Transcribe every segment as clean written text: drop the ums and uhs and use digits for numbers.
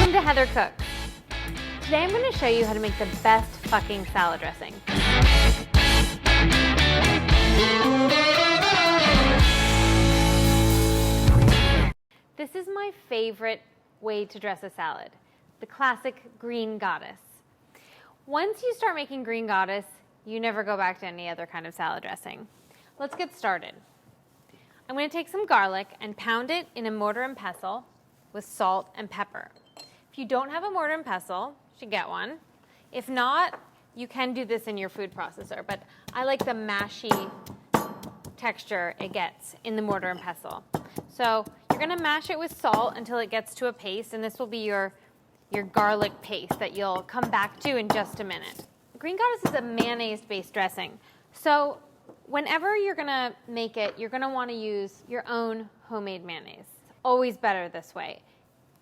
Welcome to Heather Cooks. Today I'm going to show you how to make the best fucking salad dressing. This is my favorite way to dress a salad, the classic green goddess. Once you start making green goddess, you never go back to any other kind of salad dressing. Let's get started. I'm going to take some garlic and pound it in a mortar and pestle with salt and pepper. If you don't have a mortar and pestle, you should get one. If not, you can do this in your food processor, but I like the mashy texture it gets in the mortar and pestle. So you're going to mash it with salt until it gets to a paste, and this will be your garlic paste that you'll come back to in just a minute. Green goddess is a mayonnaise-based dressing. So whenever you're going to make it, you're going to want to use your own homemade mayonnaise. It's always better this way.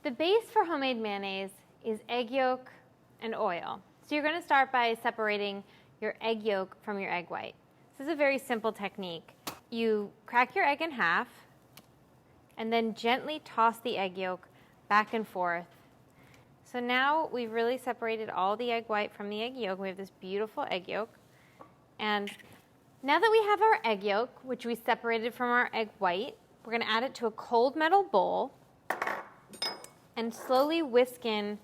The base for homemade mayonnaise is egg yolk and oil. So you're going to start by separating your egg yolk from your egg white. This is a very simple technique. You crack your egg in half and then gently toss the egg yolk back and forth. So now we've really separated all the egg white from the egg yolk. We have this beautiful egg yolk. And now that we have our egg yolk, which we separated from our egg white, we're going to add it to a cold metal bowl and slowly whisk in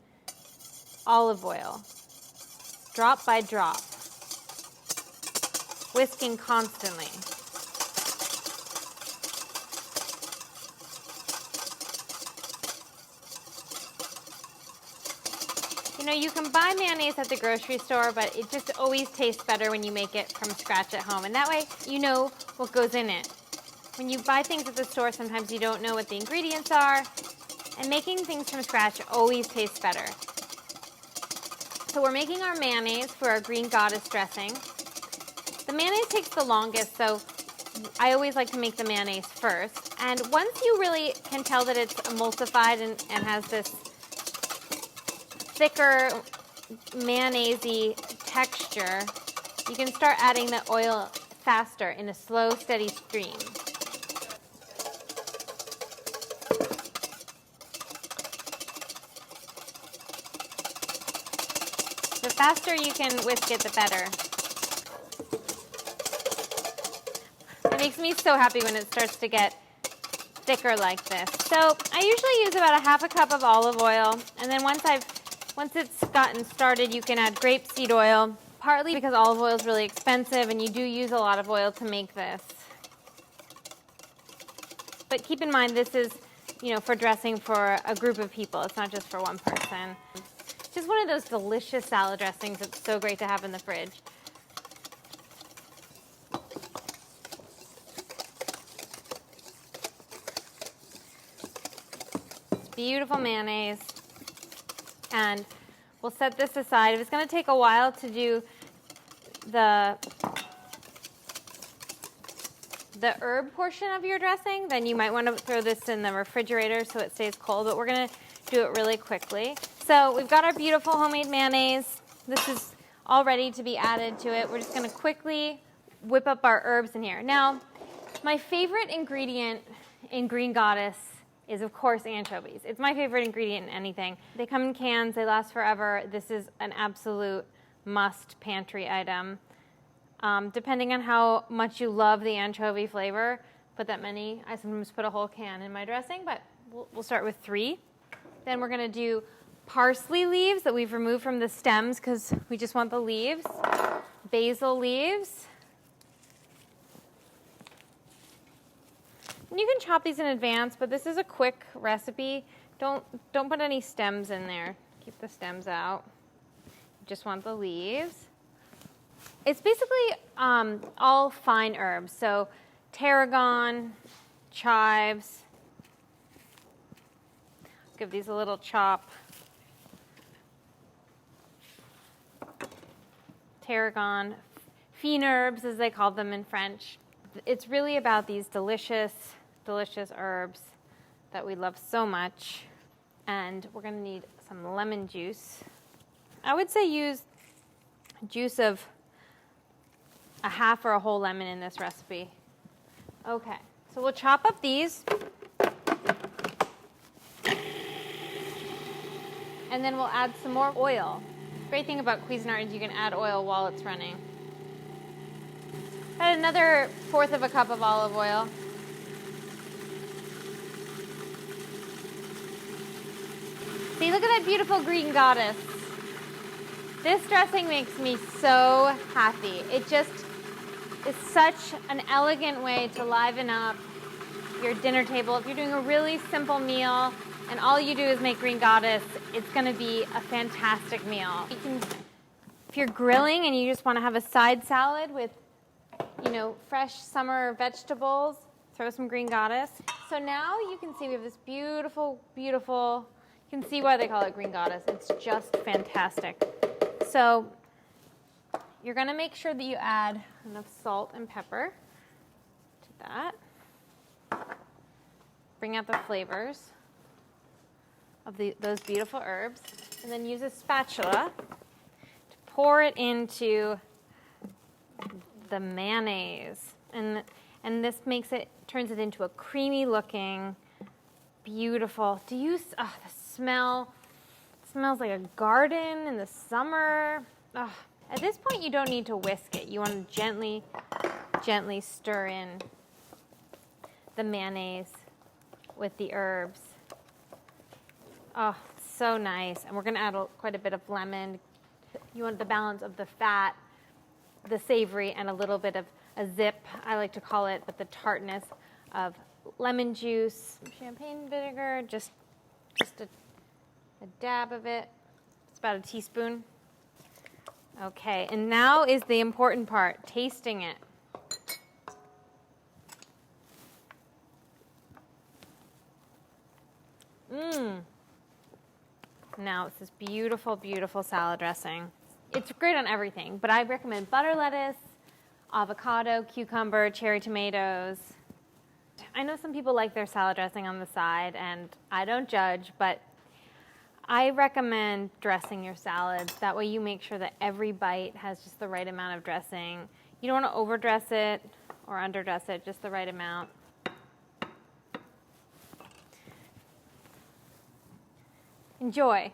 olive oil, drop by drop, whisking constantly. You know, you can buy mayonnaise at the grocery store, but it just always tastes better when you make it from scratch at home. And that way, you know what goes in it. When you buy things at the store, sometimes you don't know what the ingredients are. And making things from scratch always tastes better. So we're making our mayonnaise for our green goddess dressing. The mayonnaise takes the longest, so I always like to make the mayonnaise first. And once you really can tell that it's emulsified and has this thicker mayonnaise-y texture, you can start adding the oil faster in a slow, steady stream. The faster you can whisk it, the better. It makes me so happy when it starts to get thicker like this. So I usually use about a half a cup of olive oil, and then once it's gotten started, you can add grapeseed oil, partly because olive oil is really expensive and you do use a lot of oil to make this. But keep in mind, this is, for dressing for a group of people. It's not just for one person. It's just one of those delicious salad dressings that's so great to have in the fridge. It's beautiful mayonnaise. And we'll set this aside. If it's going to take a while to do the herb portion of your dressing, then you might want to throw this in the refrigerator so it stays cold, but we're going to do it really quickly. So we've got our beautiful homemade mayonnaise. This is all ready to be added to it. We're just going to quickly whip up our herbs in here. Now, my favorite ingredient in Green Goddess is, of course, anchovies. It's my favorite ingredient in anything. They come in cans. They last forever. This is an absolute must pantry item. Depending on how much you love the anchovy flavor, put that many. I sometimes put a whole can in my dressing, but we'll start with 3. Then we're going to do parsley leaves that we've removed from the stems because we just want the leaves. Basil leaves. And you can chop these in advance, but this is a quick recipe. Don't put any stems in there. Keep the stems out. You just want the leaves. It's basically all fine herbs. So tarragon, chives. Give these a little chop. Tarragon, fine herbs as they call them in French. It's really about these delicious, delicious herbs that we love so much. And we're going to need some lemon juice. I would say use juice of a half or a whole lemon in this recipe. Okay, so we'll chop up these. And then we'll add some more oil. Great thing about Cuisinart is you can add oil while it's running. Add another 1/4 of a cup of olive oil. See, look at that beautiful green goddess. This dressing makes me so happy. It just is such an elegant way to liven up your dinner table. If you're doing a really simple meal and all you do is make green goddess, it's going to be a fantastic meal. If you're grilling and you just want to have a side salad with, fresh summer vegetables, throw some green goddess. So now you can see we have this beautiful, beautiful, you can see why they call it green goddess. It's just fantastic. So you're going to make sure that you add enough salt and pepper to that. Bring out the flavors of those beautiful herbs. And then use a spatula to pour it into the mayonnaise. And this turns it into a creamy looking, beautiful. The smell smells like a garden in the summer. Oh, at this point, you don't need to whisk it. You want to gently stir in the mayonnaise with the herbs. Oh, so nice. And we're going to add quite a bit of lemon. You want the balance of the fat, the savory, and a little bit of a zip, I like to call it, but the tartness of lemon juice, champagne vinegar, just a dab of it. It's about a teaspoon. Okay, and now is the important part, tasting it. Now it's this beautiful, beautiful salad dressing. It's great on everything, but I recommend butter lettuce, avocado, cucumber, cherry tomatoes. I know some people like their salad dressing on the side, and I don't judge, but I recommend dressing your salads. That way you make sure that every bite has just the right amount of dressing. You don't want to overdress it or underdress it, just the right amount. Enjoy.